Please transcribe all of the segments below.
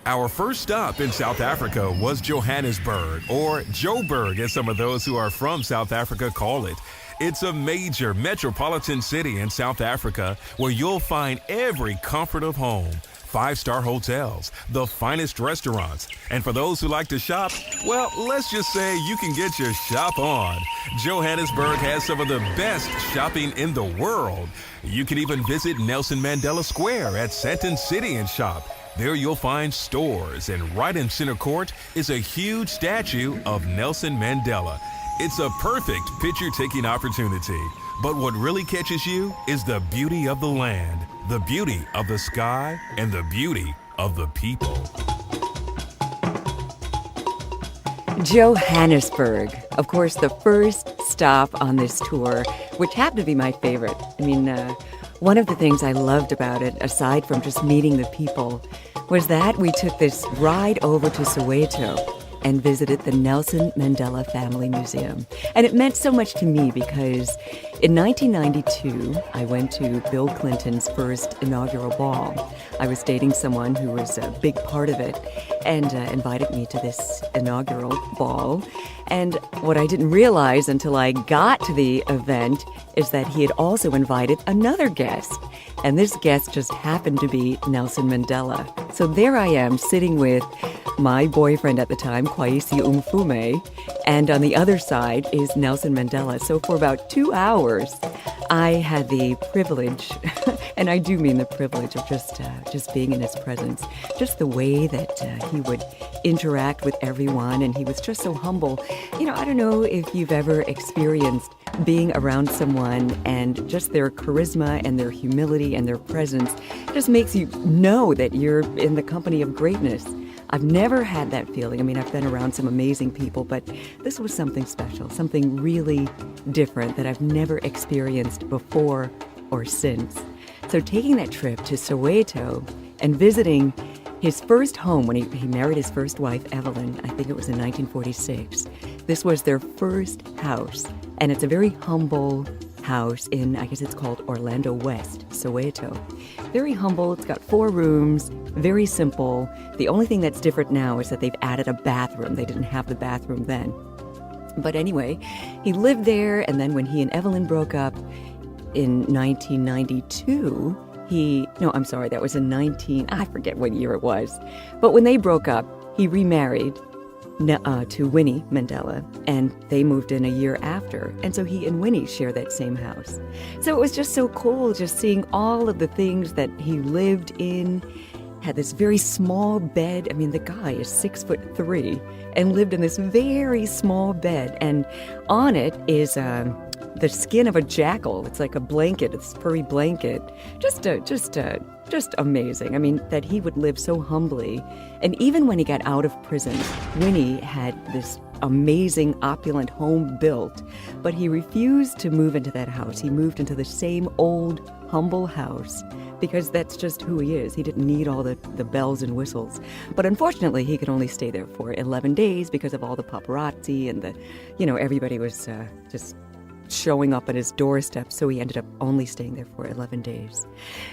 Our first stop in South Africa was Johannesburg, or Joburg as some of those who are from South Africa call it. It's a major metropolitan city in South Africa where you'll find every comfort of home. 5-star hotels, the finest restaurants, and for those who like to shop, well, let's just say you can get your shop on. Johannesburg has some of the best shopping in the world. You can even visit Nelson Mandela Square at Sandton City and shop. There you'll find stores, and right in center court is a huge statue of Nelson Mandela. It's a perfect picture-taking opportunity. But what really catches you is the beauty of the land, the beauty of the sky, and the beauty of the people. Johannesburg, of course, the first stop on this tour, which happened to be my favorite. One of the things I loved about it, aside from just meeting the people, was that we took this ride over to Soweto and visited the Nelson Mandela Family Museum. And it meant so much to me because in 1992, I went to Bill Clinton's first inaugural ball. I was dating someone who was a big part of it and invited me to this inaugural ball. And what I didn't realize until I got to the event is that he had also invited another guest. And this guest just happened to be Nelson Mandela. So there I am sitting with my boyfriend at the time, Kwesi Umfume, and on the other side is Nelson Mandela. So for about 2 hours, I had the privilege, and I do mean the privilege of just being in his presence, just the way that he would interact with everyone, and he was just so humble. I don't know if you've ever experienced being around someone and just their charisma and their humility and their presence just makes you know that you're in the company of greatness. I've never had that feeling. I've been around some amazing people, but this was something special, something really different that I've never experienced before or since. So taking that trip to Soweto and visiting his first home when he married his first wife, Evelyn, I think it was in 1946. This was their first house, and it's a very humble house in, I guess it's called Orlando West, Soweto. Very humble. It's got 4 rooms, very simple. The only thing that's different now is that they've added a bathroom. They didn't have the bathroom then. But anyway, he lived there, and then when he and Evelyn broke up in 1992, that was in I forget what year it was. But when they broke up, he remarried to Winnie Mandela, and they moved in a year after. And so he and Winnie share that same house. So it was just so cool just seeing all of the things that he lived in. Had this very small bed. The guy is 6'3" and lived in this very small bed. And on it is the skin of a jackal. It's like a blanket, it's a furry blanket. Just amazing. That he would live so humbly. And even when he got out of prison, Winnie had this amazing, opulent home built, but he refused to move into that house. He moved into the same old, humble house because that's just who he is. He didn't need all the bells and whistles. But unfortunately, he could only stay there for 11 days because of all the paparazzi and everybody was just showing up at his doorstep, so he ended up only staying there for 11 days.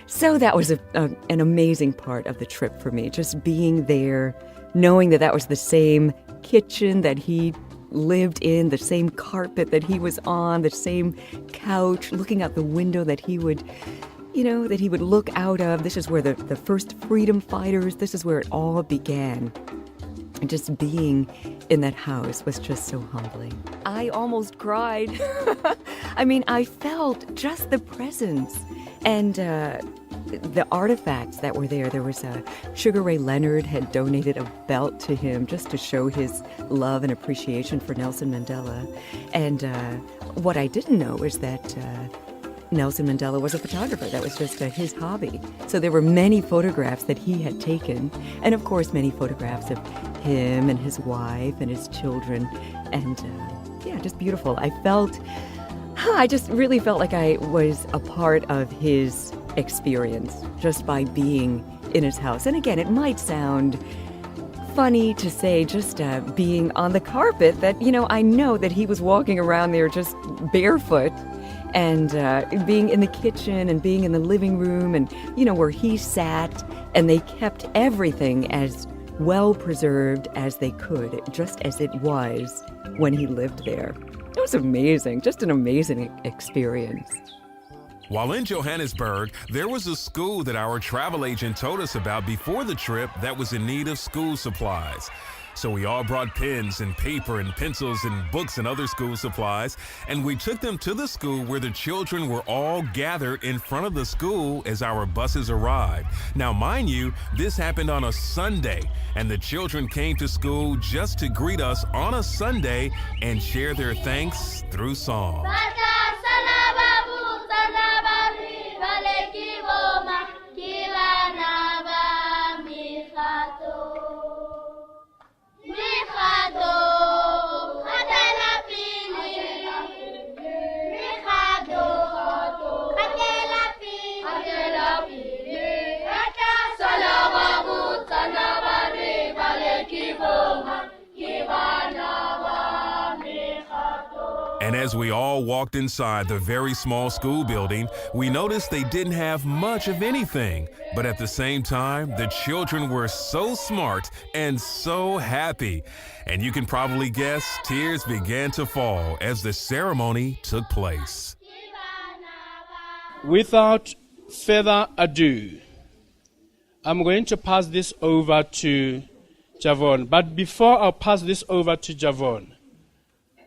So that was an amazing part of the trip for me, just being there, knowing that was the same kitchen that he lived in, the same carpet that he was on, the same couch, looking out the window that he would look out of. This is where the first freedom fighters, this is where it all began. And just being in that house was just so humbling. I almost cried. I felt just the presence and the artifacts that were there. There was Sugar Ray Leonard had donated a belt to him just to show his love and appreciation for Nelson Mandela. And what I didn't know is that Nelson Mandela was a photographer. That was just his hobby. So there were many photographs that he had taken, and of course many photographs of him and his wife and his children, and just beautiful. I just really felt like I was a part of his experience just by being in his house. And again, it might sound funny to say just being on the carpet that, I know that he was walking around there just barefoot, and being in the kitchen and being in the living room and, where he sat, and they kept everything as well preserved as they could, just as it was when he lived there. It was amazing, just an amazing experience. While in Johannesburg, there was a school that our travel agent told us about before the trip that was in need of school supplies. So we all brought pens and paper and pencils and books and other school supplies, and we took them to the school where the children were all gathered in front of the school as our buses arrived. Now, mind you, this happened on a Sunday, and the children came to school just to greet us on a Sunday and share their thanks through song. And as we all walked inside the very small school building, we noticed they didn't have much of anything. But at the same time, the children were so smart and so happy. And you can probably guess tears began to fall as the ceremony took place. Without further ado, I'm going to pass this over to Javon. But before I pass this over to Javon,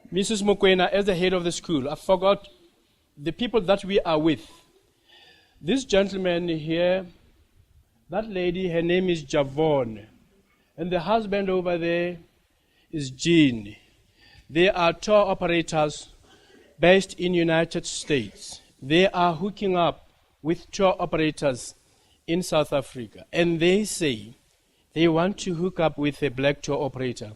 Mrs. Mokwena, as the head of the school, I forgot the people that we are with. This gentleman here, that lady, her name is Javon. And the husband over there is Jean. They are tour operators based in United States. They are hooking up with tour operators in South Africa. And they say they want to hook up with a black tour operator.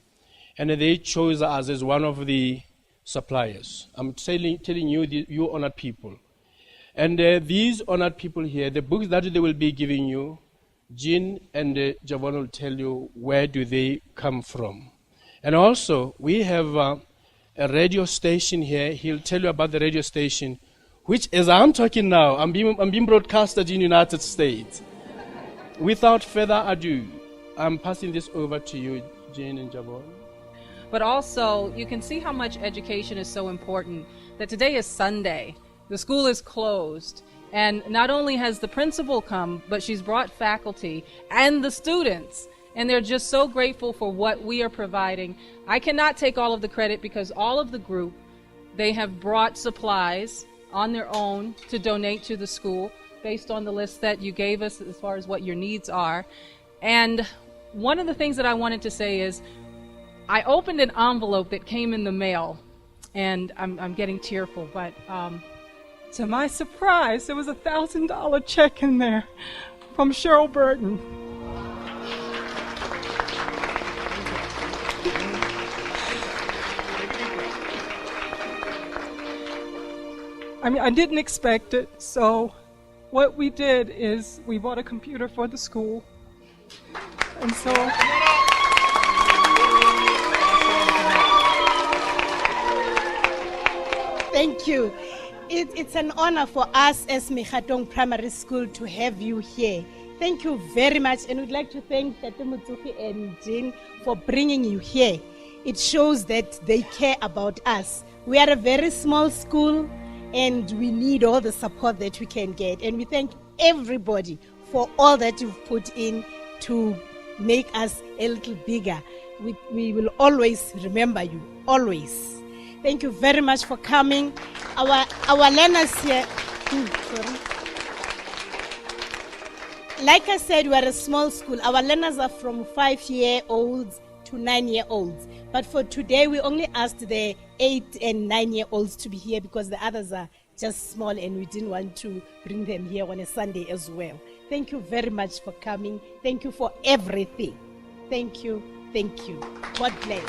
And they chose us as one of the suppliers. I'm telling you, you honored people. And these honored people here, the books that they will be giving you, Jean and Javon will tell you where do they come from. And also, we have a radio station here. He'll tell you about the radio station, which, as I'm talking now, I'm being broadcasted in the United States. Without further ado, I'm passing this over to you, Jean and Javon. But also, you can see how much education is so important, that today is Sunday. The school is closed. And not only has the principal come, but she's brought faculty and the students. And they're just so grateful for what we are providing. I cannot take all of the credit because all of the group, they have brought supplies on their own to donate to the school based on the list that you gave us as far as what your needs are. And one of the things that I wanted to say is, I opened an envelope that came in the mail, and I'm getting tearful, but to my surprise, there was a $1,000 check in there from Cheryl Burton. I mean, I didn't expect it, so what we did is we bought a computer for the school, and so... Thank you. It's an honor for us as Mekgatong Primary School to have you here. Thank you very much, and we'd like to thank Tate Mutsuki and Jean for bringing you here. It shows that they care about us. We are a very small school, and we need all the support that we can get. And we thank everybody for all that you've put in to make us a little bigger. We will always remember you, always. Thank you very much for coming. Our learners here, like I said, we are a small school. Our learners are from 5-year-olds to 9-year-olds. But for today, we only asked the 8 and 9-year-olds to be here because the others are just small and we didn't want to bring them here on a Sunday as well. Thank you very much for coming. Thank you for everything. Thank you. Thank you. God bless.